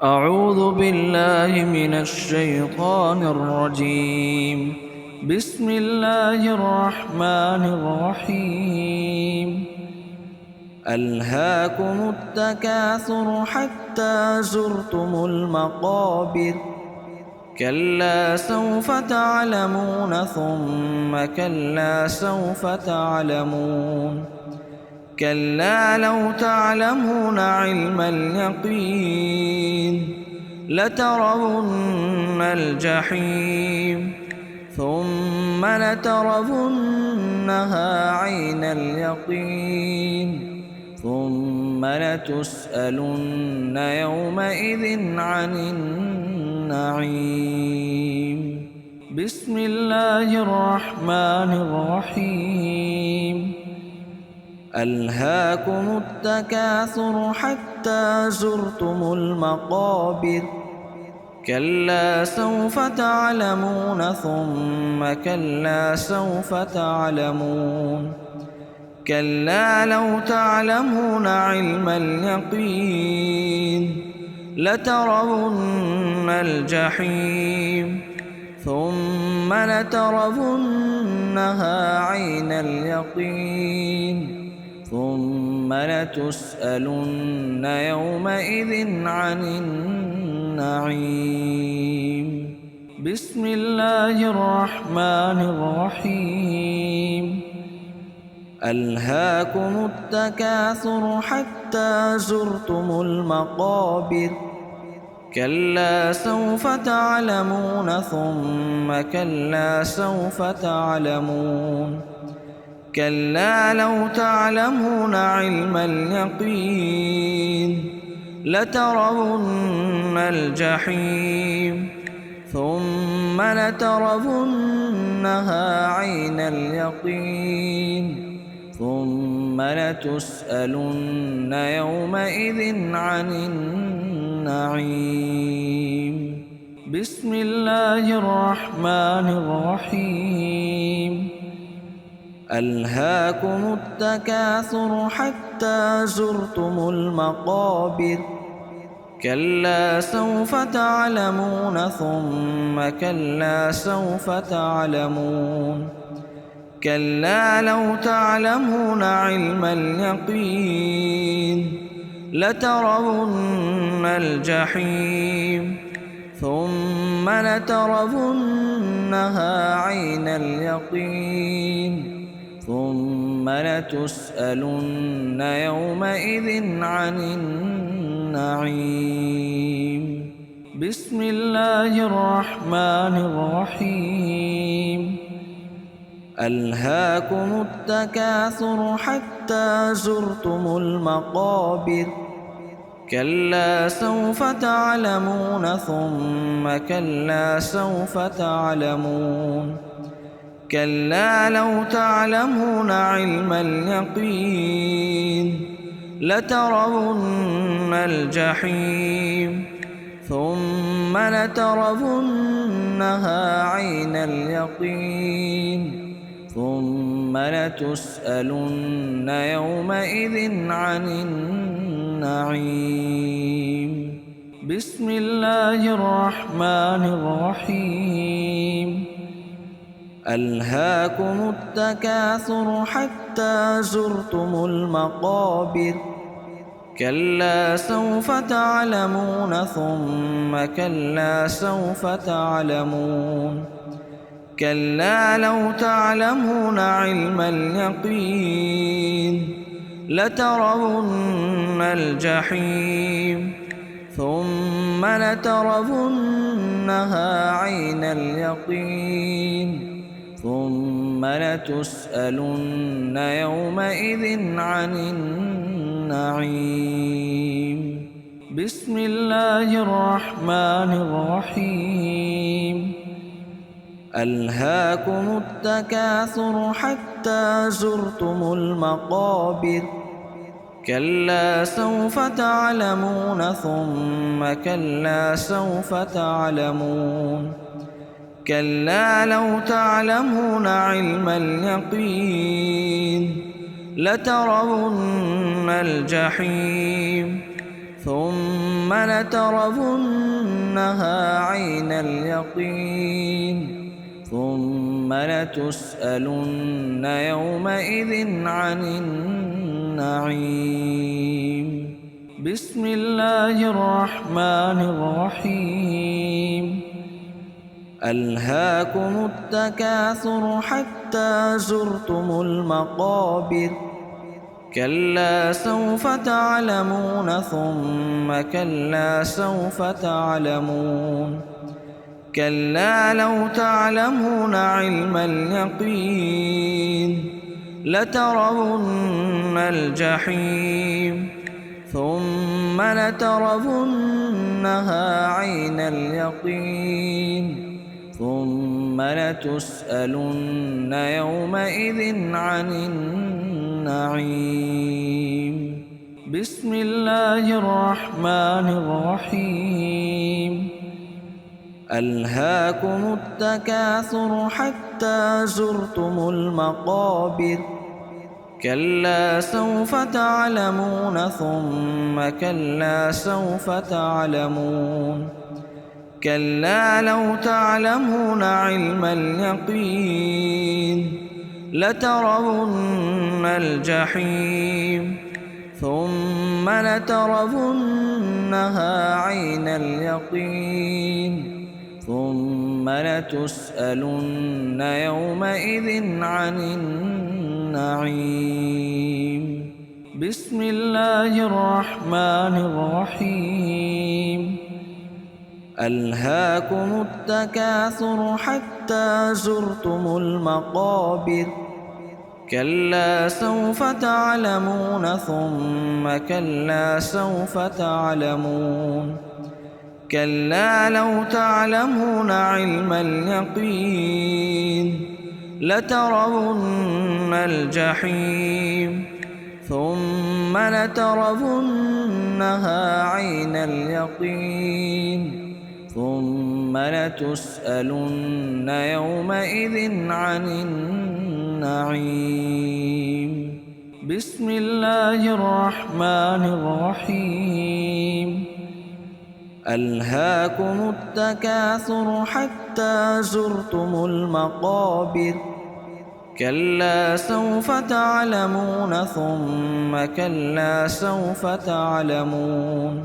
أعوذ بالله من الشيطان الرجيم. بسم الله الرحمن الرحيم. ألهاكم التكاثر حتى زرتم المقابر. كلا سوف تعلمون ثم كلا سوف تعلمون. كلا لو تعلمون علم اليقين لترون الجحيم ثم لترونها عين اليقين ثم لتسألن يومئذ عن النعيم. بسم الله الرحمن الرحيم. ألهاكم التكاثر حتى زرتم المقابر. كلا سوف تعلمون ثم كلا سوف تعلمون. كلا لو تعلمون علم اليقين لترون الجحيم ثم لترونها عين اليقين ثم لتسألن يومئذ عن النعيم. بسم الله الرحمن الرحيم. ألهاكم التكاثر حتى زرتم المقابر. كلا سوف تعلمون ثم كلا سوف تعلمون. كلا لو تعلمون علم اليقين لترون الجحيم ثم لترونها عين اليقين ثم لتسألن يومئذ عن النعيم. بسم الله الرحمن الرحيم. ألهاكم التكاثر حتى زرتم المقابر. كلا سوف تعلمون ثم كلا سوف تعلمون. كلا لو تعلمون علم اليقين لترون الجحيم ثم لترونها عين اليقين ثم لتسألن يومئذ عن النعيم. بسم الله الرحمن الرحيم. ألهاكم التكاثر حتى زرتم المقابر. كلا سوف تعلمون ثم كلا سوف تعلمون. كلا لو تعلمون علم اليقين لترون الجحيم ثم لترونها عين اليقين ثم لتسألن يومئذ عن النعيم. بسم الله الرحمن الرحيم. ألهاكم التكاثر حتى زرتم المقابر. كلا سوف تعلمون ثم كلا سوف تعلمون. كلا لو تعلمون علم اليقين لترون الجحيم ثم لترونها عين اليقين ثم لتسألن يومئذ عن النعيم. بسم الله الرحمن الرحيم. ألهاكم التكاثر حتى زرتم المقابر. كلا سوف تعلمون ثم كلا سوف تعلمون. كلا لو تعلمون علم اليقين لترون الجحيم ثم لترونها عين اليقين ثم لتسألن يومئذ عن النعيم. بسم الله الرحمن الرحيم. ألهاكم التكاثر حتى زرتم المقابر كلا سوف تعلمون ثم كلا سوف تعلمون كلا لو تعلمون علم اليقين لترون الجحيم ثم لترونها عين اليقين ثم لتسألن يومئذ عن النعيم. بسم الله الرحمن الرحيم. ألهاكم التكاثر حتى زرتم المقابر كلا سوف تعلمون ثم كلا سوف تعلمون كلا لو تعلمون علم اليقين لترون الجحيم ثم لترونها عين اليقين ثم لتسألن يومئذ عن النعيم. بسم الله الرحمن الرحيم. ألهاكم التكاثر حتى زرتم المقابر كلا سوف تعلمون ثم كلا سوف تعلمون كلا لو تعلمون علم اليقين لترون الجحيم ثم لترونها عين اليقين ثم لتسألن يومئذ عن النعيم. بسم الله الرحمن الرحيم. ألهاكم التكاثر حتى زرتم المقابر كلا سوف تعلمون ثم كلا سوف تعلمون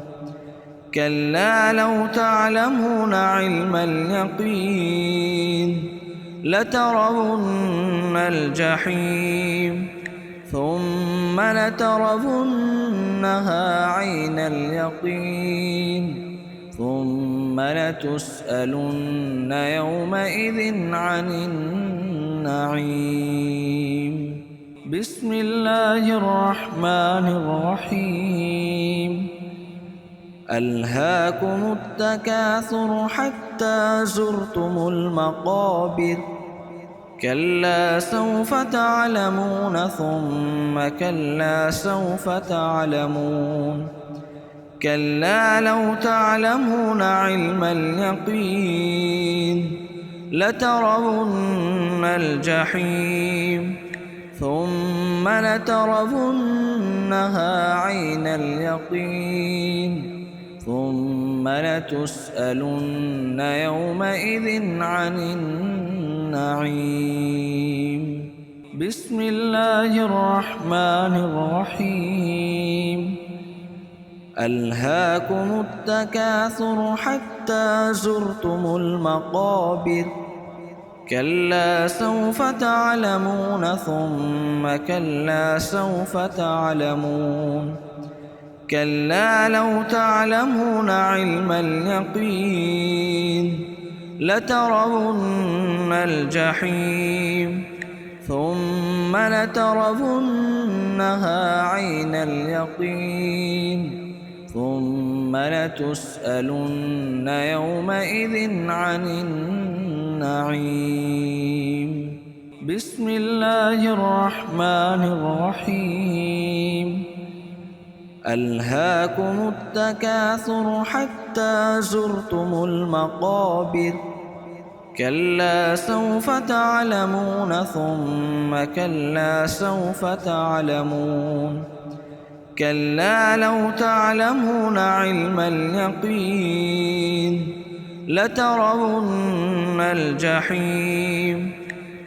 كلا لو تعلمون علم اليقين لترون الجحيم ثم لترونها عين اليقين ثم لتسألن يومئذ عن النعيم. بسم الله الرحمن الرحيم. ألهاكم التكاثر حتى زرتم المقابر كلا سوف تعلمون ثم كلا سوف تعلمون كلا لو تعلمون علم اليقين لترون الجحيم ثم لترونها عين اليقين ثم لتسألن يومئذ عن النعيم. بسم الله الرحمن الرحيم. ألهاكم التكاثر حتى زرتم المقابر كلا سوف تعلمون ثم كلا سوف تعلمون كلا لو تعلمون علم اليقين لترون الجحيم ثم لترونها عين اليقين ثم لتسألن يومئذ عن النعيم. بسم الله الرحمن الرحيم. ألهاكم التكاثر حتى زرتم المقابر كلا سوف تعلمون ثم كلا سوف تعلمون كلا لو تعلمون علم اليقين لترون الجحيم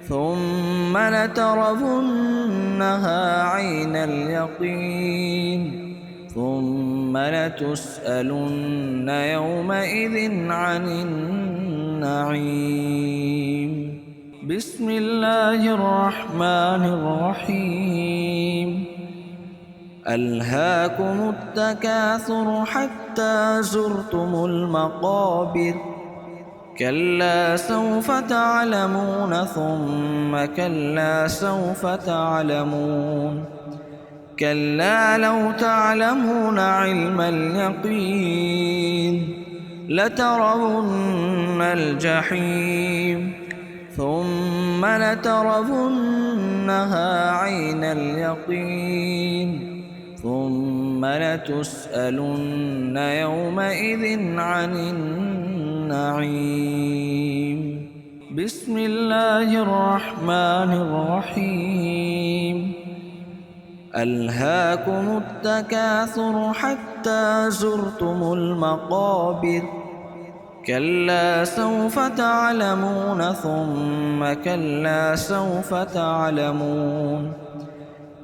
ثم لترونها عين اليقين ثم لتسألن يومئذ عن النعيم. بسم الله الرحمن الرحيم. ألهاكم التكاثر حتى زرتم المقابر كلا سوف تعلمون ثم كلا سوف تعلمون كلا لو تعلمون علم اليقين لترون الجحيم ثم لترونها عين اليقين ثم لتسألن يومئذ عن النعيم. بسم الله الرحمن الرحيم. ألهاكم التكاثر حتى زرتم المقابر كلا سوف تعلمون ثم كلا سوف تعلمون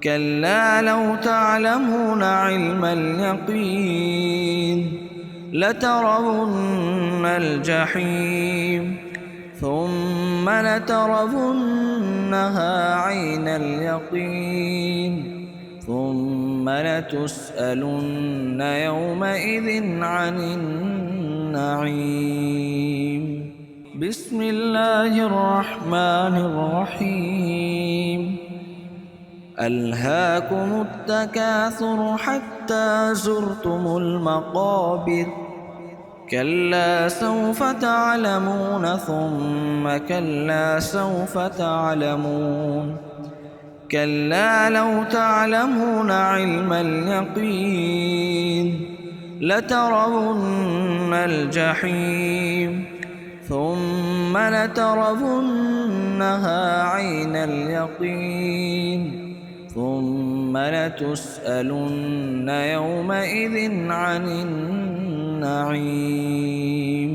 كلا لو تعلمون علم اليقين لترون الجحيم ثم لترونها عين اليقين ثم لتسألن يومئذ عن النعيم. بسم الله الرحمن الرحيم. ألهاكم التكاثر حتى زرتم المقابر كلا سوف تعلمون ثم كلا سوف تعلمون كلا لو تعلمون علم اليقين لترون الجحيم ثم لترونها عين اليقين ثم لتسألن يومئذ عن النعيم.